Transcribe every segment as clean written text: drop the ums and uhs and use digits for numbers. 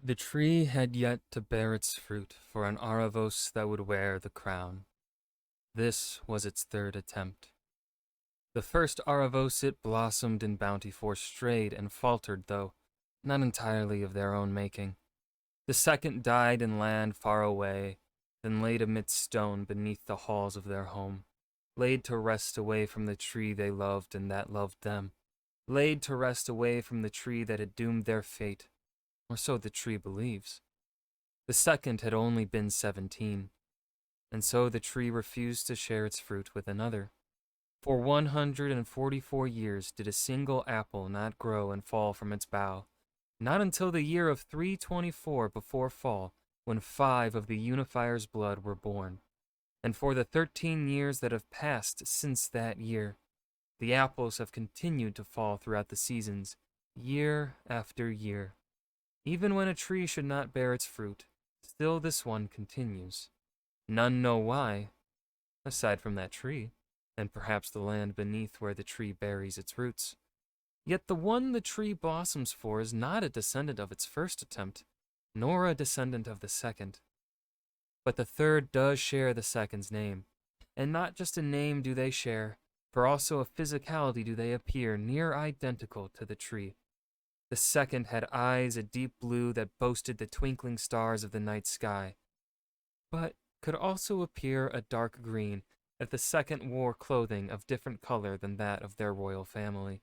The tree had yet to bear its fruit for an Arivos that would wear the crown. This was its third attempt. The first Arivos it blossomed in bounty for strayed and faltered, though not entirely of their own making. The second died in land far away, then laid amidst stone beneath the halls of their home, laid to rest away from the tree they loved and that loved them, laid to rest away from the tree that had doomed their fate, or so the tree believes. The second had only been 17, and so the tree refused to share its fruit with another. For 144 years did a single apple not grow and fall from its bough, not until the year of 324 before fall, when 5 of the Unifier's blood were born. And for the 13 years that have passed since that year, the apples have continued to fall throughout the seasons, year after year. Even when a tree should not bear its fruit, still this one continues. None know why, aside from that tree, and perhaps the land beneath where the tree buries its roots. Yet the one the tree blossoms for is not a descendant of its first attempt, nor a descendant of the second. But the third does share the second's name, and not just a name do they share, for also a physicality do they appear near identical to the tree. The second had eyes a deep blue that boasted the twinkling stars of the night sky, but could also appear a dark green if the second wore clothing of different color than that of their royal family.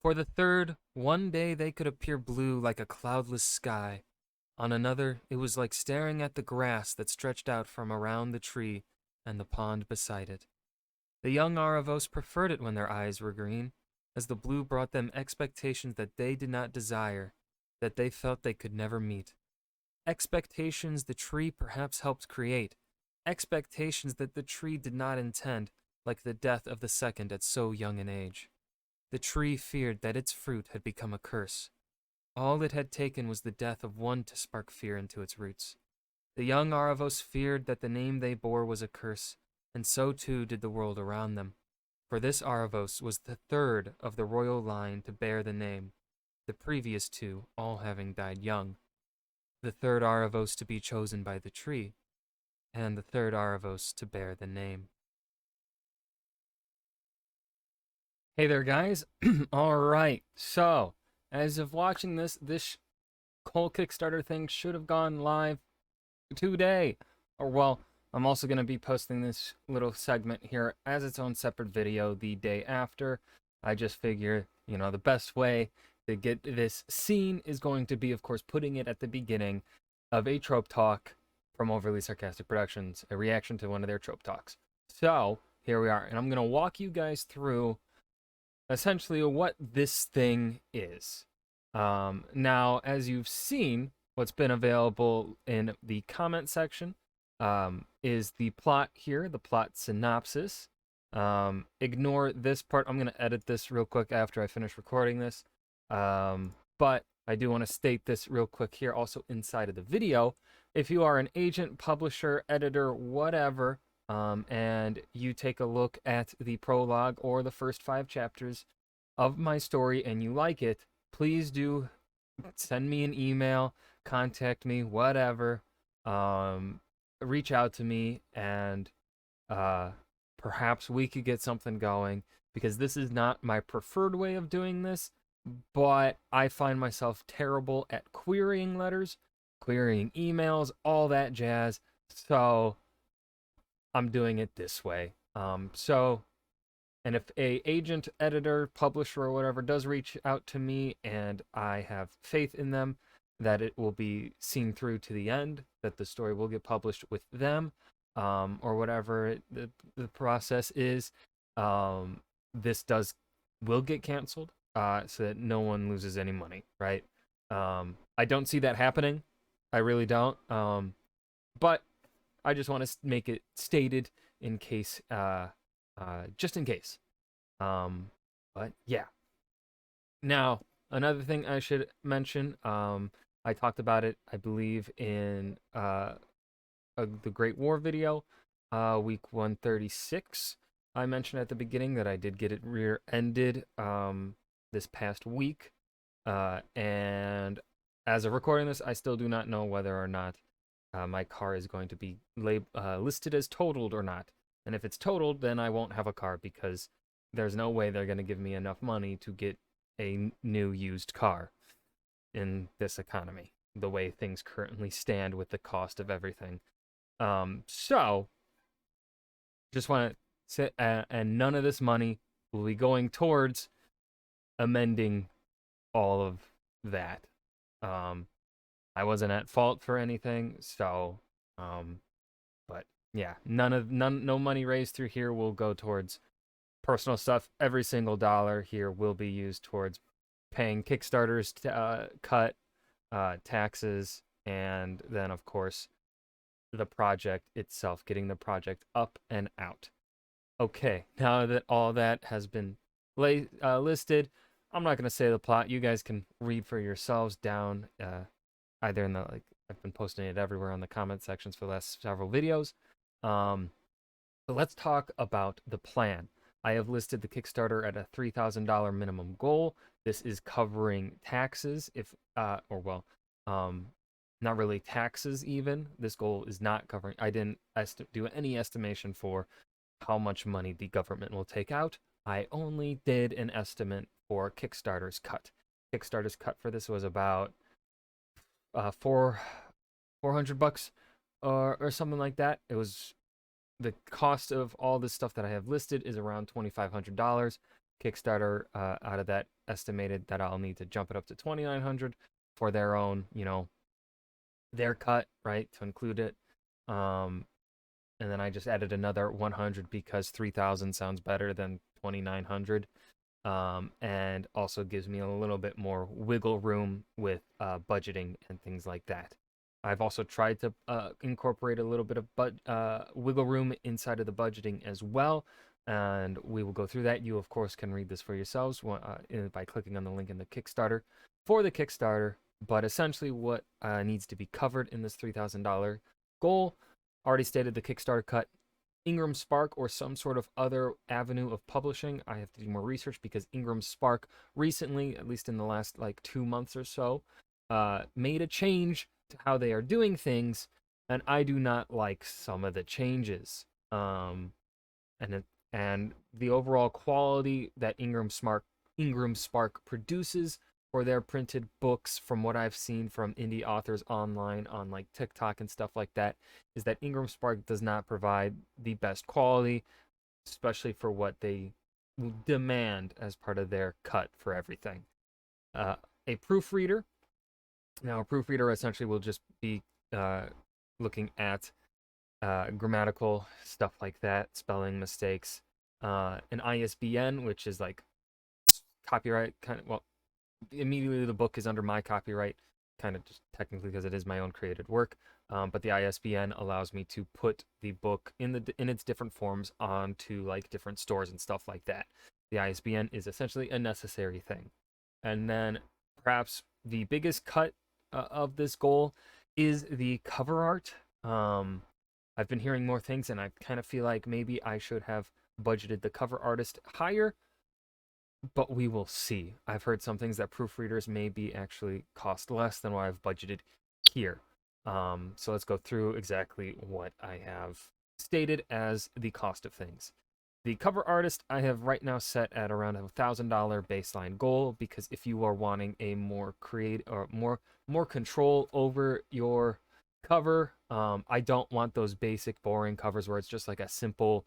For the third, one day they could appear blue like a cloudless sky. On another, it was like staring at the grass that stretched out from around the tree and the pond beside it. The young Arivos preferred it when their eyes were green, as the blue brought them expectations that they did not desire, that they felt they could never meet. Expectations the tree perhaps helped create, expectations that the tree did not intend, like the death of the second at so young an age. The tree feared that its fruit had become a curse. All it had taken was the death of one to spark fear into its roots. The young Arivos feared that the name they bore was a curse, and so too did the world around them. For this Arivos was the third of the royal line to bear the name, the previous 2 all having died young. The third Arivos to be chosen by the tree, and the third Arivos to bear the name. Hey there, guys. All right, so as of watching this whole Kickstarter thing should have gone live today. Or, well, I'm also going to be posting this little segment here as its own separate video the day after. I just figure, the best way to get this scene is going to be, of course, putting it at the beginning of a trope talk from Overly Sarcastic Productions, a reaction to one of their trope talks. So, here we are, and I'm going to walk you guys through essentially what this thing is. Now, as you've seen, what's been available in the comment section is the plot here, the plot synopsis. Ignore this part. I'm going to edit this real quick after I finish recording this. But I do want to state this real quick here also inside of the video. If you are an agent, publisher, editor, whatever, and you take a look at the prologue or the first 5 chapters of my story and you like it, please do send me an email, contact me, whatever. Reach out to me, and perhaps we could get something going, because this is not my preferred way of doing this, but I find myself terrible at querying letters, querying emails, all that jazz, so I'm doing it this way. And if a agent, editor, publisher, or whatever does reach out to me, and I have faith in them that it will be seen through to the end, that the story will get published with them, or whatever the process is, this will get canceled, so that no one loses any money, right? I don't see that happening. I really don't. But I just want to make it stated in case, just in case. But yeah. Now, another thing I should mention, I talked about it, I believe, in the Great War video, week 136. I mentioned at the beginning that I did get it rear-ended this past week, and as of recording this, I still do not know whether or not my car is going to be listed as totaled or not. And if it's totaled, then I won't have a car because there's no way they're going to give me enough money to get a new used car in this economy, the way things currently stand with the cost of everything. So, just want to say, and none of this money will be going towards amending all of that. I wasn't at fault for anything, so, but yeah, no money raised through here will go towards personal stuff. Every single dollar here will be used towards paying Kickstarter's cut, taxes, and then of course the project itself, getting the project up and out. Okay, now that all that has been listed, I'm not going to say the plot. You guys can read for yourselves down, either in the, like, I've been posting it everywhere on the comment sections for the last several videos. But let's talk about the plan. I have listed the Kickstarter at a $3,000 minimum goal. This is covering taxes, not really taxes even. This goal is not covering, I didn't do any estimation for how much money the government will take out. I only did an estimate for Kickstarter's cut. Kickstarter's cut for this was about $400 or something like that. It was the cost of all this stuff that I have listed is around $2,500. Kickstarter, out of that, estimated that I'll need to jump it up to $2,900 for their own, their cut, right, to include it. And then I just added another 100 because 3,000 sounds better than 2,900. And also gives me a little bit more wiggle room with budgeting and things like that. I've also tried to incorporate a little bit of wiggle room inside of the budgeting as well, and we will go through that. You, of course, can read this for yourselves by clicking on the link in the Kickstarter for the Kickstarter. But essentially what needs to be covered in this $3,000 goal, already stated the Kickstarter cut, Ingram Spark, or some sort of other avenue of publishing. I have to do more research because Ingram Spark recently, at least in the last 2 months or so, made a change to how they are doing things, and I do not like some of the changes. And the overall quality that Ingram Spark produces for their printed books, from what I've seen from indie authors online on TikTok and stuff like that, is that Ingram Spark does not provide the best quality, especially for what they demand as part of their cut for everything. A proofreader. Now, a proofreader essentially will just be looking at grammatical stuff like that, spelling mistakes, an ISBN, which is copyright kind of, well, immediately the book is under my copyright, kind of just technically because it is my own created work. But the ISBN allows me to put the book in its different forms onto different stores and stuff like that. The ISBN is essentially a necessary thing. And then perhaps the biggest cut of this goal is the cover art. I've been hearing more things, and I kind of feel like maybe I should have budgeted the cover artist higher, but we will see. I've heard some things that proofreaders may be actually cost less than what I've budgeted here. So let's go through exactly what I have stated as the cost of things. The cover artist I have right now set at around $1,000 baseline goal, because if you are wanting a more creative or more control over your cover, I don't want those basic boring covers where it's just a simple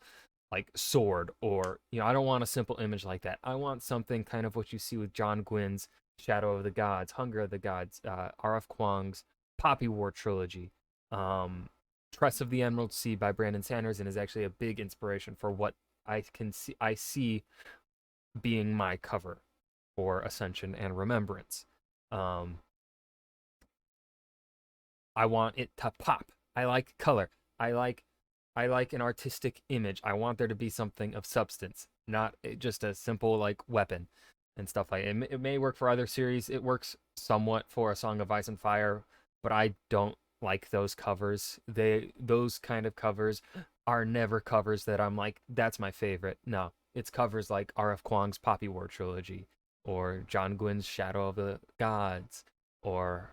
sword, or I don't want a simple image like that. I want something kind of what you see with John Gwynn's Shadow of the Gods, Hunger of the Gods, R.F. Kuang's Poppy War trilogy. Tress of the Emerald Sea by Brandon Sanderson is actually a big inspiration for what I see being my cover for Ascension and Remembrance. I want it to pop. I like color. I like an artistic image. I want there to be something of substance, not just a simple weapon and stuff like it. It may work for other series. It works somewhat for A Song of Ice and Fire, but I don't like those covers. Those kind of covers are never covers that I'm that's my favorite. No, it's covers like R.F. Kuang's Poppy War trilogy, or John Gwynn's Shadow of the Gods, or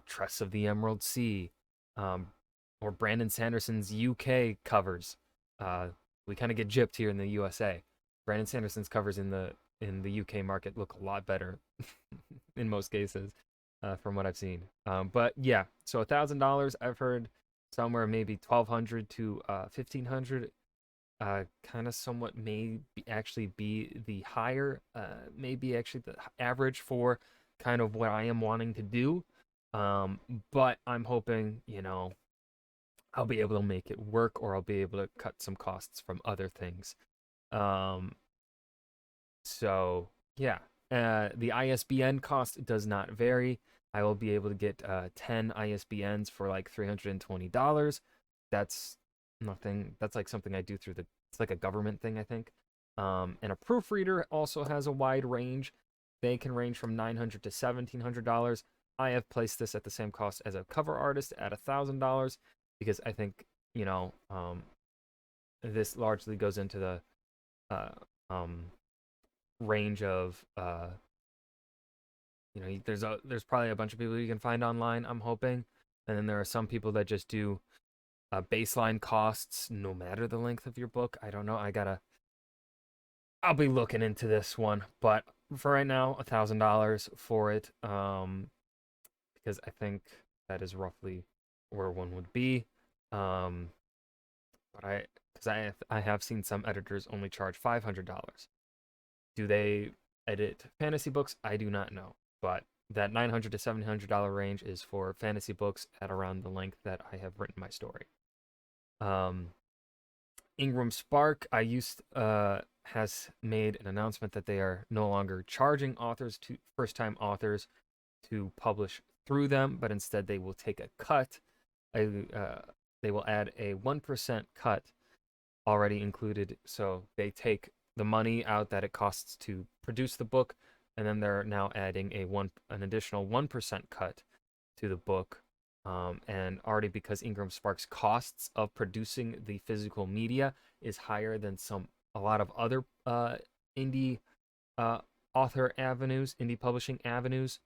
Tress of the Emerald Sea, um, or Brandon Sanderson's UK covers. Uh, we kind of get gypped here in the USA. Brandon Sanderson's covers in the UK market look a lot better in most cases, from what I've seen. But yeah, so $1,000. I've heard somewhere maybe 1,200 to 1,500. Kind of somewhat may actually be the higher, maybe actually the average for kind of what I am wanting to do. But I'm hoping, I'll be able to make it work, or I'll be able to cut some costs from other things. Um, so yeah, the ISBN cost does not vary. I will be able to get 10 ISBNs for like $320. That's nothing. That's like something I do through it's like a government thing, I think. And a proofreader also has a wide range. They can range from $900 to $1,700. I have placed this at the same cost as a cover artist at $1,000 because I think, this largely goes into the uh, um, range of there's probably a bunch of people you can find online, I'm hoping, and then there are some people that just do baseline costs no matter the length of your book. I don't know. I'll be looking into this one, but for right now, $1,000 for it, because I think that is roughly where one would be. Um, but I have seen some editors only charge $500. Do they edit fantasy books? I do not know, but that $900 to $700 range is for fantasy books at around the length that I have written my story. Ingram Spark has made an announcement that they are no longer charging first-time authors to publish through them, but instead they will take a cut. They will add a 1% cut already included. So they take the money out that it costs to produce the book, and then they're now adding an additional 1% cut to the book. And already, because Ingram Spark's costs of producing the physical media is higher than a lot of other indie author avenues, indie publishing avenues,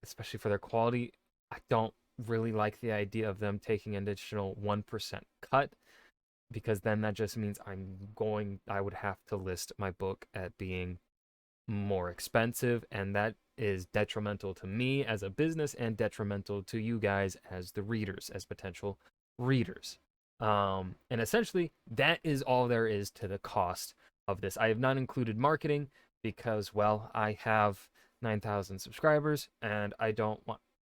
especially for their quality, I don't really like the idea of them taking an additional 1% cut, because then that just means I would have to list my book at being more expensive, and that is detrimental to me as a business and detrimental to you guys as the readers, as potential readers. And essentially, that is all there is to the cost of this. I have not included marketing because, well, I have 9,000 subscribers, and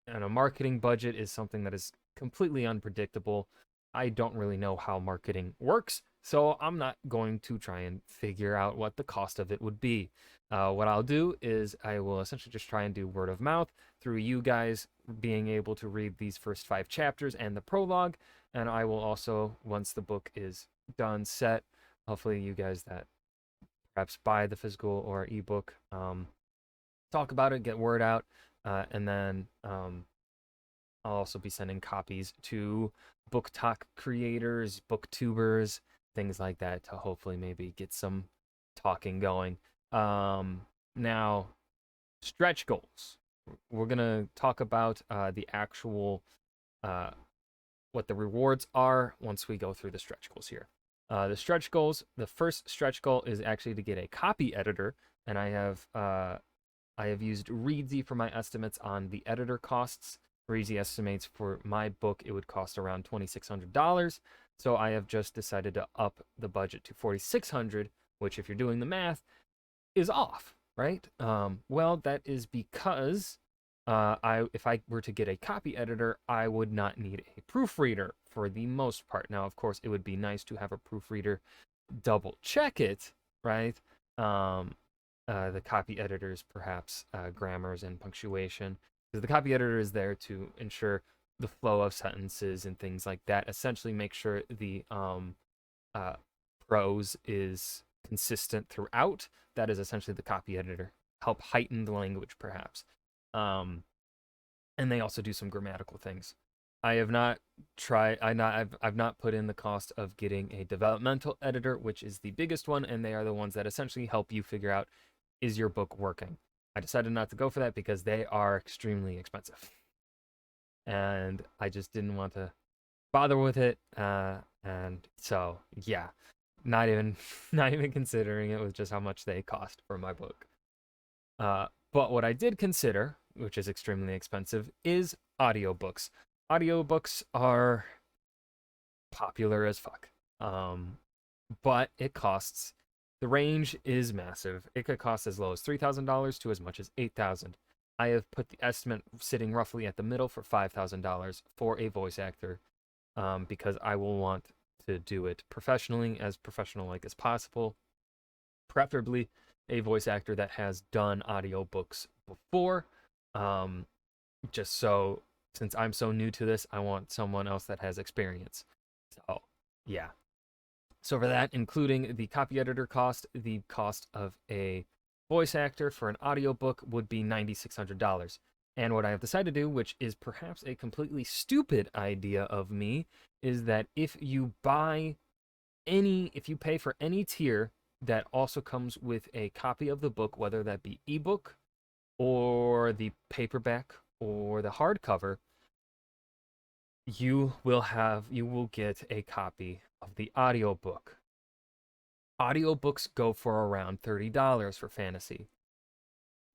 and a marketing budget is something that is completely unpredictable. I don't really know how marketing works, so I'm not going to try and figure out what the cost of it would be. What I'll do is I will essentially just try and do word of mouth through you guys being able to read these first 5 chapters and the prologue. And I will also, once the book is done, set, hopefully you guys that perhaps buy the physical or ebook, talk about it, get word out, and then I'll also be sending copies to book talk creators, booktubers, things like that, to hopefully maybe get some talking going. Now, stretch goals. We're gonna talk about the actual what the rewards are once we go through the stretch goals here. The stretch goals. The first stretch goal is actually to get a copy editor, and I have used Reedsy for my estimates on the editor costs. Reedsy estimates for my book it would cost around $2,600, so I have just decided to up the budget to $4,600, which, if you're doing the math, is off, right? Well, that is because if I were to get a copy editor, I would not need a proofreader for the most part. Now, of course, it would be nice to have a proofreader double check it, right? The copy editors, perhaps grammars and punctuation, because the copy editor is there to ensure the flow of sentences and things like that. Essentially, make sure the prose is consistent throughout. That is essentially the copy editor. Help heighten the language, perhaps. And they also do some grammatical things. I've not put in the cost of getting a developmental editor, which is the biggest one, and they are the ones that essentially help you figure out, is your book working? I decided not to go for that because they are extremely expensive. And I just didn't want to bother with it. And so, yeah, not even not even considering it with just how much they cost for my book. But what I did consider, which is extremely expensive, is audiobooks. Audiobooks are popular as fuck. But it costs. The range is massive. It could cost as low as $3,000 to as much as $8,000. I have put the estimate sitting roughly at the middle for $5,000 for a voice actor, because I will want to do it professionally, as professional like as possible. Preferably a voice actor that has done audiobooks before. Just so, since I'm so new to this, I want someone else that has experience. So, yeah. So for that, including the copy editor cost, the cost of a voice actor for an audiobook would be $9,600. And what I have decided to do, which is perhaps a completely stupid idea of me, is that if you pay for any tier that also comes with a copy of the book, whether that be ebook or the paperback or the hardcover, you will get a copy of the audiobook. Audiobooks go for around $30 for fantasy.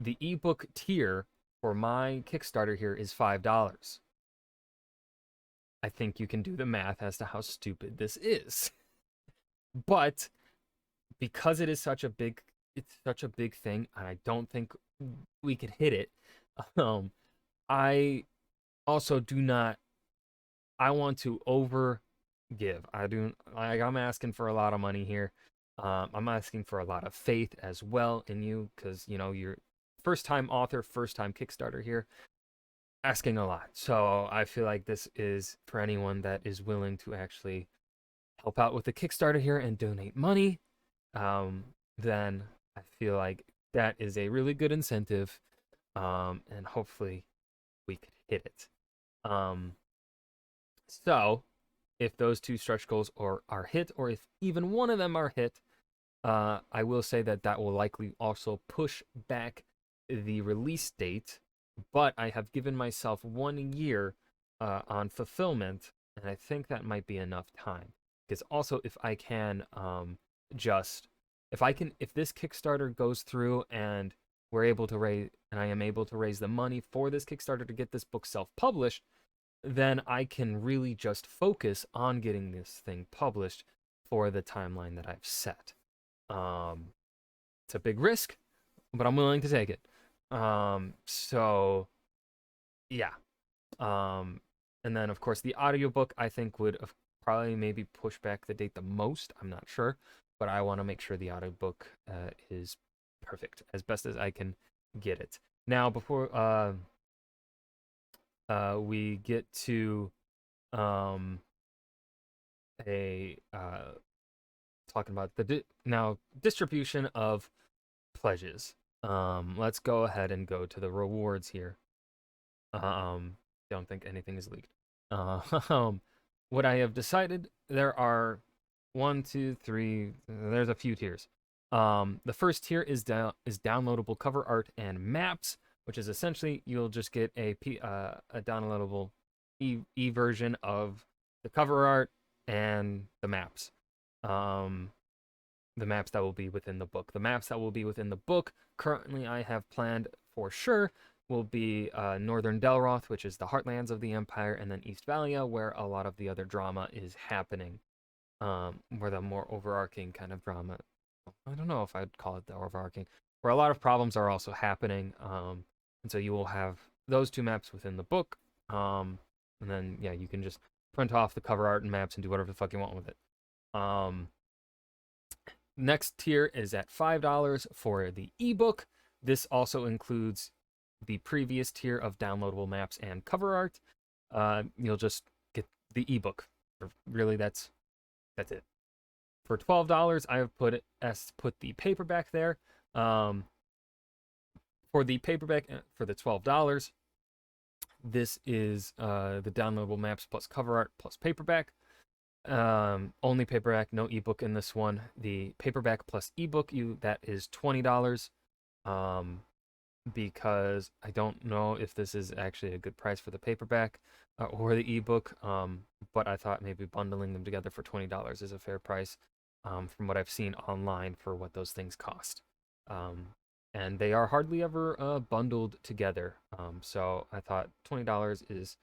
The ebook tier for my Kickstarter here is $5. I think you can do the math as to how stupid this is. But because it's such a big thing, and I don't think we could hit it. I also do not. I want to over give. I'm asking for a lot of money here. I'm asking for a lot of faith as well in you, because you're first time author, first time Kickstarter here. Asking a lot. So I feel like this is for anyone that is willing to actually help out with the Kickstarter here and donate money. Then I feel like that is a really good incentive. And hopefully we could hit it. So if those two stretch goals are hit, or if even one of them are hit, I will say that will likely also push back the release date. But I have given myself 1 year on fulfillment, and I think that might be enough time. Because also, if this Kickstarter goes through and I am able to raise the money for this Kickstarter to get this book self-published, then I can really just focus on getting this thing published for the timeline that I've set. It's a big risk, but I'm willing to take it. So yeah. And then of course the audiobook I think would probably maybe push back the date the most. I'm not sure, but I want to make sure the audiobook is perfect as best as I can get it. Now before we get to talking about the distribution of pledges. Let's go ahead and go to the rewards here. Don't think anything is leaked. What I have decided, there are 1, 2, 3. There's a few tiers. The first tier is downloadable cover art and maps, which is essentially you'll just get a downloadable e version of the cover art and the maps. The maps that will be within the book. The maps that will be within the book, currently I have planned for sure, will be Northern Delroth, which is the heartlands of the Empire, and then East Valya, where a lot of the other drama is happening. Where the more overarching kind of drama, I don't know if I'd call it the overarching, where a lot of problems are also happening. And so you will have those two maps within the book. And then, yeah, you can just print off the cover art and maps and do whatever the fuck you want with it. Next tier is at $5 for the ebook. This also includes the previous tier of downloadable maps and cover art. You'll just get the ebook. Really, that's it. For $12, I have put the paperback there. For the paperback, for the $12, this is the downloadable maps plus cover art plus paperback. Only paperback, no ebook in this one. The paperback plus ebook, that is $20. because I don't know if this is actually a good price for the paperback or the ebook. But I thought maybe bundling them together for $20 is a fair price, from what I've seen online for what those things cost. Um, and they are hardly ever bundled together. So I thought $20 is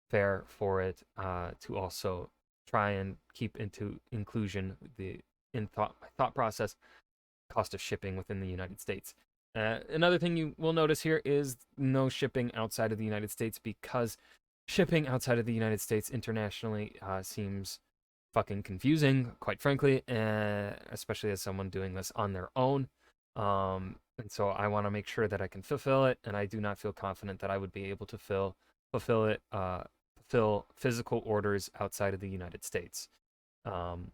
fair for it, to also try and keep into inclusion the in thought process cost of shipping within the United States. Another thing you will notice here is no shipping outside of the United States, because shipping outside of the United States internationally seems fucking confusing, quite frankly, especially as someone doing this on their own. And so I want to make sure that I can fulfill it, and I do not feel confident that I would be able to fulfill it, fulfill physical orders outside of the United States. Um,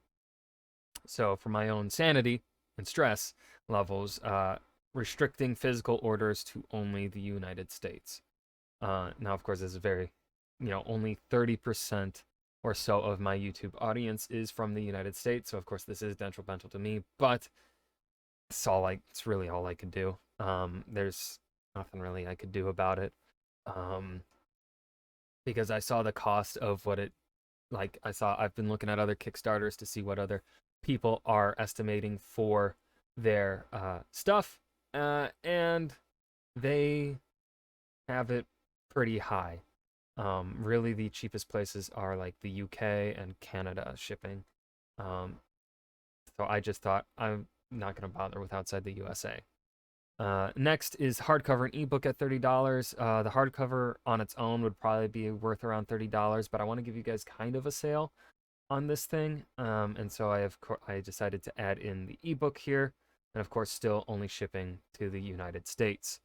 so for my own sanity and stress levels, restricting physical orders to only the United States. Now, of course, this is very, only 30% or so of my YouTube audience is from the United States. So, of course, this is detrimental to me, but it's really all I could do. There's nothing really I could do about it. Because I saw the cost of what it, I've been looking at other Kickstarters to see what other people are estimating for their stuff, and they have it pretty high. Really, the cheapest places are like the UK and Canada shipping. So I just thought I'm not going to bother with outside the USA. Next is hardcover and ebook at $30. The hardcover on its own would probably be worth around $30, but I want to give you guys kind of a sale on this thing. And so I decided to add in the ebook here, and of course still only shipping to the United States.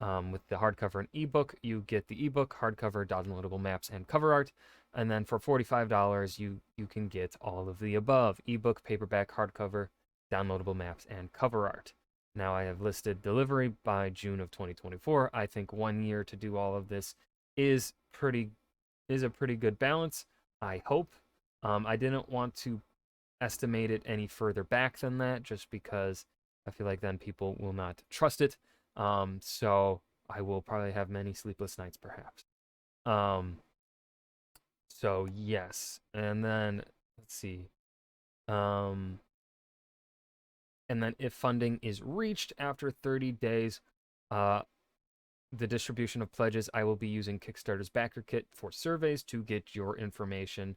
With the hardcover and ebook, you get the ebook, hardcover, downloadable maps, and cover art. And then for $45, you can get all of the above: ebook, paperback, hardcover, downloadable maps, and cover art. Now I have listed delivery by June of 2024. I think 1 year to do all of this is a pretty good balance, I hope. I didn't want to estimate it any further back than that, just because I feel like then people will not trust it. So I will probably have many sleepless nights, perhaps. So yes, and then let's see. And then if funding is reached after 30 days, the distribution of pledges, I will be using Kickstarter's backer kit for surveys to get your information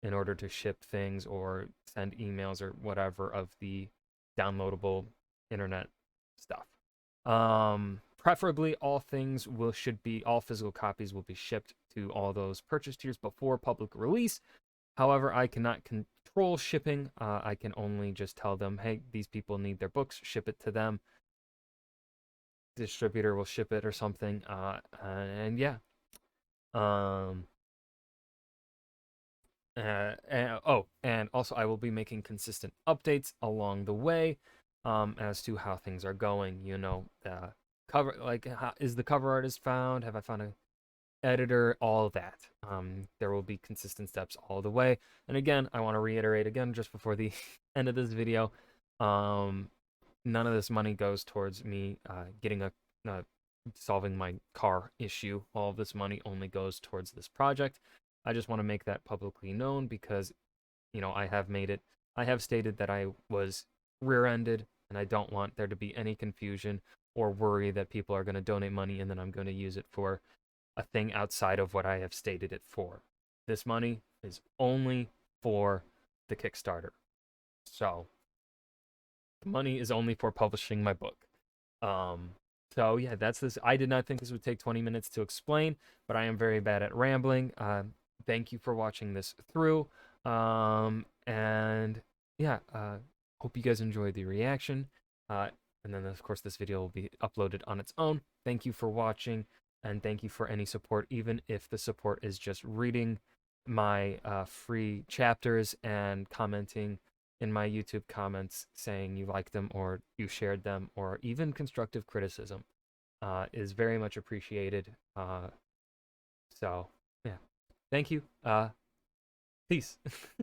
in order to ship things or send emails or whatever of the downloadable internet stuff. Preferably all physical copies will be shipped to all those purchase tiers before public release. However, I cannot control shipping. I can only just tell them, hey, these people need their books, ship it to them. Distributor will ship it or something. And yeah. And also I will be making consistent updates along the way, as to how things are going. Cover, is the cover artist found? Have I found a editor? All that. There will be consistent steps all the way. And again, I want to reiterate again just before the end of this video, none of this money goes towards me getting solving my car issue. All of this money only goes towards this project. I just want to make that publicly known because, I have stated that I was rear-ended, and I don't want there to be any confusion or worry that people are going to donate money and then I'm going to use it for a thing outside of what I have stated it for. This money is only for the Kickstarter. So, the money is only for publishing my book. So yeah, that's this. I did not think this would take 20 minutes to explain, but I am very bad at rambling. Thank you for watching this through. And yeah, hope you guys enjoyed the reaction. And then of course this video will be uploaded on its own. Thank you for watching, and thank you for any support, even if the support is just reading my free chapters and commenting in my YouTube comments saying you like them or you shared them, or even constructive criticism is very much appreciated. So yeah, thank you. Peace.